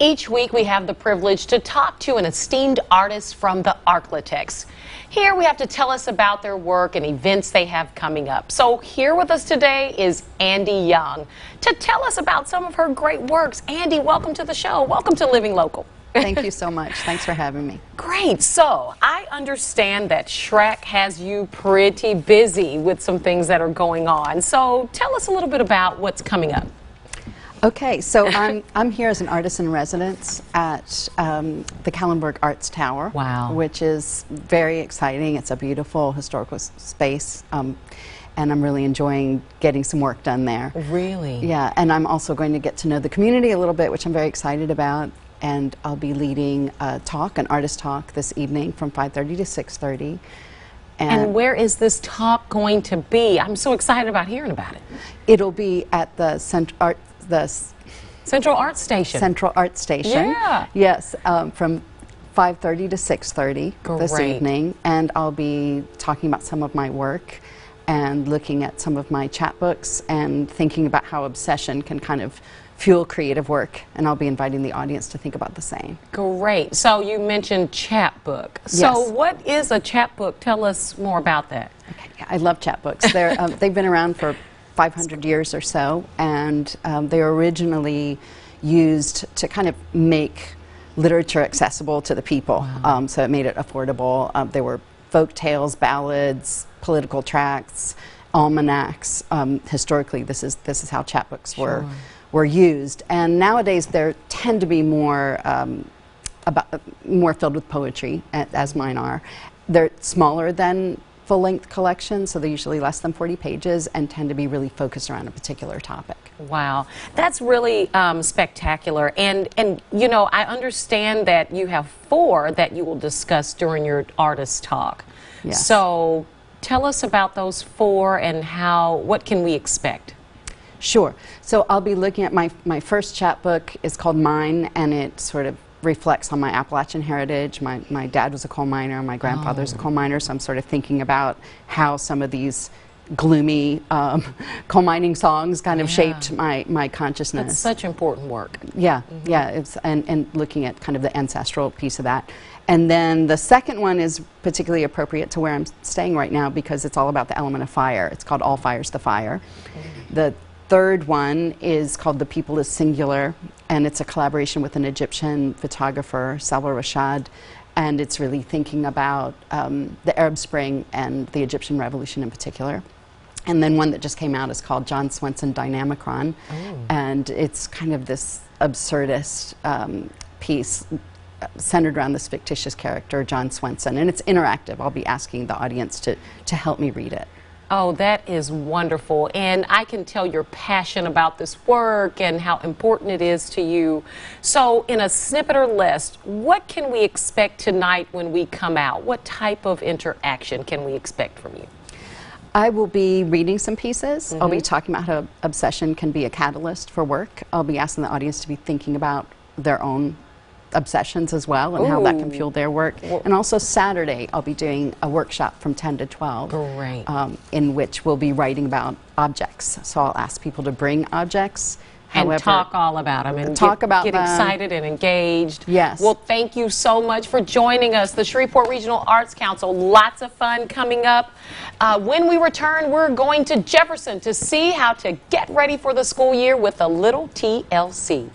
Each week we have the privilege to talk to an esteemed artist from the Arklatex. Here we have to tell us about their work and events they have coming up. So here with us today is Andy Young to tell us about some of her great works. Andy, welcome to the show. Welcome to Living Local. Thank you so much. Thanks for having me. Great. So I understand that Shrek has you pretty busy with some things that are going on. So tell us a little bit about what's coming up. Okay, so I'm here as an artist in residence at the Kallenberg Arts Tower. Wow. Which is very exciting. It's a beautiful historical space, and I'm really enjoying getting some work done there. Really? Yeah, and I'm also going to get to know the community a little bit, which I'm very excited about. And I'll be leading a talk, an artist talk, this evening from 5:30 to 6:30. And where is this talk going to be? I'm so excited about hearing about it. It'll be at the Central Arts Station. Central Arts Station. Yeah. Yes, from 5:30 to 6:30 this Great. evening, and I'll be talking about some of my work and looking at some of my chapbooks and thinking about how obsession can kind of fuel creative work, and I'll be inviting the audience to think about the same. Great. So you mentioned chapbook. Yes. So what is a chapbook? Tell us more about that. Okay. Yeah, I love chapbooks. They've been around for 500 years or so, and they were originally used to kind of make literature accessible to the people. Wow. So it made it affordable. There were folk tales, ballads, political tracts, almanacs. Historically, this is how chapbooks were used, and nowadays there tend to be more more filled with poetry, as mine are. They're smaller than full-length collections, so they're usually less than 40 pages and tend to be really focused around a particular topic. Wow, that's really spectacular. And you know, I understand that you have 4 that you will discuss during your artist talk. Yes. So tell us about those 4 and what can we expect? Sure. So I'll be looking at my first chapbook is called Mine, and it sort of reflects on my Appalachian heritage. My dad was a coal miner, my grandfather's a coal miner, so I'm sort of thinking about how some of these gloomy coal mining songs kind of shaped my consciousness. That's such important work. Yeah, yeah, and looking at kind of the ancestral piece of that. And then the second one is particularly appropriate to where I'm staying right now because it's all about the element of fire. It's called All Fire's the Fire. The third one is called The People is Singular, and it's a collaboration with an Egyptian photographer, Salwa Rashad, and it's really thinking about the Arab Spring and the Egyptian Revolution in particular. And then one that just came out is called John Swenson Dynamicron, and it's kind of this absurdist piece centered around this fictitious character, John Swenson, and it's interactive. I'll be asking the audience to help me read it. Oh, that is wonderful. And I can tell your passion about this work and how important it is to you. So in a snippet or less, what can we expect tonight when we come out? What type of interaction can we expect from you? I will be reading some pieces. I'll be talking about how obsession can be a catalyst for work. I'll be asking the audience to be thinking about their own obsessions as well and how that can fuel their work. And also Saturday I'll be doing a workshop from 10 to 12 Great. In which we'll be writing about objects. So I'll ask people to bring objects. And However, talk all about them and get excited and engaged. Yes. Well, thank you so much for joining us. The Shreveport Regional Arts Council, lots of fun coming up. When we return, we're going to Jefferson to see how to get ready for the school year with a little TLC.